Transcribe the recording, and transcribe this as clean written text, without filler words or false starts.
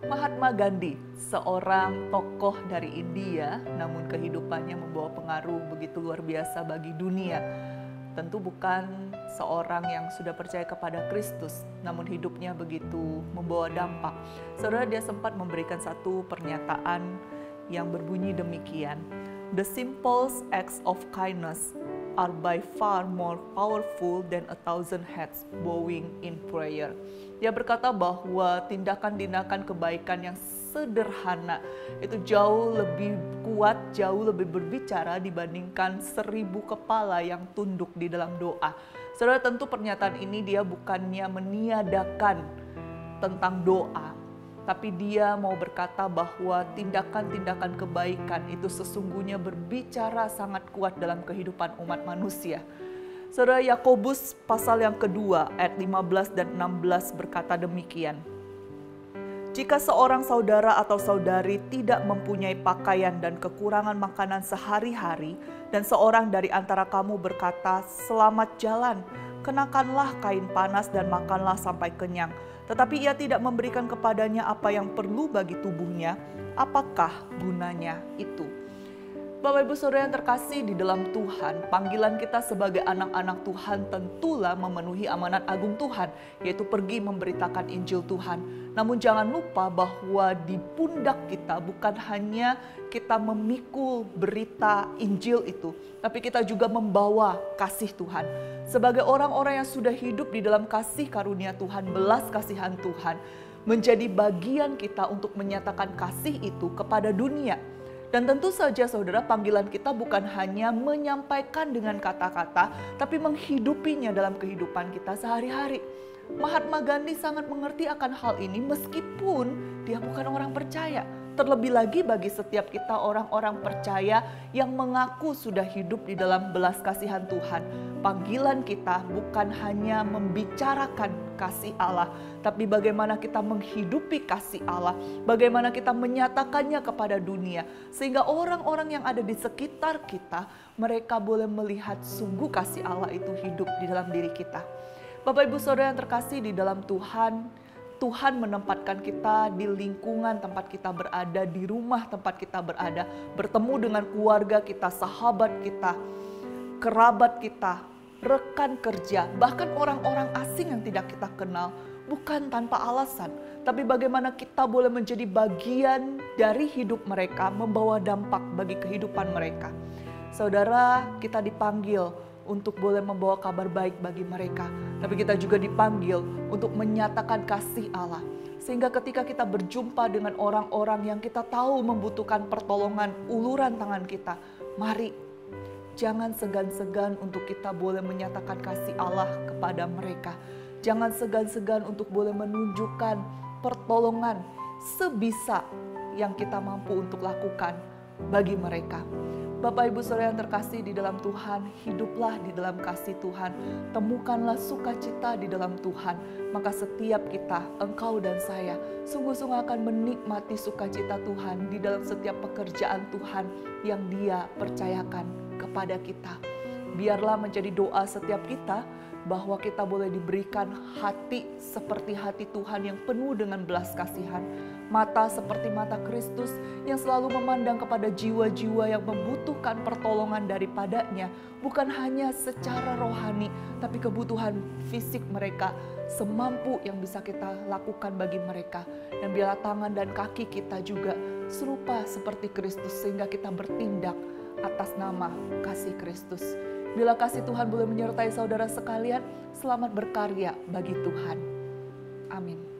Mahatma Gandhi, seorang tokoh dari India, namun kehidupannya membawa pengaruh begitu luar biasa bagi dunia. Tentu bukan seorang yang sudah percaya kepada Kristus, namun hidupnya begitu membawa dampak. Saudara, dia sempat memberikan satu pernyataan yang berbunyi demikian. The simplest acts of kindness are by far more powerful than 1,000 heads bowing in prayer. Dia berkata bahwa tindakan-tindakan kebaikan yang sederhana itu jauh lebih kuat, jauh lebih berbicara dibandingkan 1,000 kepala yang tunduk di dalam doa. Saudara, tentu pernyataan ini dia bukannya meniadakan tentang doa, tapi dia mau berkata bahwa tindakan-tindakan kebaikan itu sesungguhnya berbicara sangat kuat dalam kehidupan umat manusia. Saudara, Yakobus pasal yang kedua ayat 15 dan 16 berkata demikian. Jika seorang saudara atau saudari tidak mempunyai pakaian dan kekurangan makanan sehari-hari, dan seorang dari antara kamu berkata, "Selamat jalan, kenakanlah kain panas dan makanlah sampai kenyang," tetapi ia tidak memberikan kepadanya apa yang perlu bagi tubuhnya, apakah gunanya itu? Bapak Ibu Saudara yang terkasih di dalam Tuhan, panggilan kita sebagai anak-anak Tuhan tentulah memenuhi amanat agung Tuhan, yaitu pergi memberitakan Injil Tuhan. Namun jangan lupa bahwa di pundak kita bukan hanya kita memikul berita Injil itu, tapi kita juga membawa kasih Tuhan. Sebagai orang-orang yang sudah hidup di dalam kasih karunia Tuhan, belas kasihan Tuhan, menjadi bagian kita untuk menyatakan kasih itu kepada dunia. Dan tentu saja saudara, panggilan kita bukan hanya menyampaikan dengan kata-kata, tapi menghidupinya dalam kehidupan kita sehari-hari. Mahatma Gandhi sangat mengerti akan hal ini meskipun dia bukan orang percaya. Terlebih lagi bagi setiap kita orang-orang percaya yang mengaku sudah hidup di dalam belas kasihan Tuhan. Panggilan kita bukan hanya membicarakan kasih Allah, tapi bagaimana kita menghidupi kasih Allah, bagaimana kita menyatakannya kepada dunia, sehingga orang-orang yang ada di sekitar kita, mereka boleh melihat sungguh kasih Allah itu hidup di dalam diri kita. Bapak Ibu Saudara yang terkasih di dalam Tuhan, Tuhan menempatkan kita di lingkungan tempat kita berada, di rumah tempat kita berada, bertemu dengan keluarga kita, sahabat kita, kerabat kita, rekan kerja, bahkan orang-orang asing yang tidak kita kenal, bukan tanpa alasan. Tapi bagaimana kita boleh menjadi bagian dari hidup mereka, membawa dampak bagi kehidupan mereka. Saudara, kita dipanggil untuk boleh membawa kabar baik bagi mereka. Tapi kita juga dipanggil untuk menyatakan kasih Allah. Sehingga ketika kita berjumpa dengan orang-orang yang kita tahu membutuhkan pertolongan, uluran tangan kita, mari jangan segan-segan untuk kita boleh menyatakan kasih Allah kepada mereka. Jangan segan-segan untuk boleh menunjukkan pertolongan sebisa yang kita mampu untuk lakukan bagi mereka. Bapak Ibu Saudara yang terkasih di dalam Tuhan, hiduplah di dalam kasih Tuhan. Temukanlah sukacita di dalam Tuhan. Maka setiap kita, engkau dan saya, sungguh-sungguh akan menikmati sukacita Tuhan di dalam setiap pekerjaan Tuhan yang Dia percayakan kepada kita. Biarlah menjadi doa setiap kita bahwa kita boleh diberikan hati seperti hati Tuhan yang penuh dengan belas kasihan. Mata seperti mata Kristus yang selalu memandang kepada jiwa-jiwa yang membutuhkan pertolongan daripadanya. Bukan hanya secara rohani, tapi kebutuhan fisik mereka semampu yang bisa kita lakukan bagi mereka. Dan biarlah tangan dan kaki kita juga serupa seperti Kristus sehingga kita bertindak atas nama kasih Kristus. Bila kasih Tuhan boleh menyertai saudara sekalian, selamat berkarya bagi Tuhan. Amin.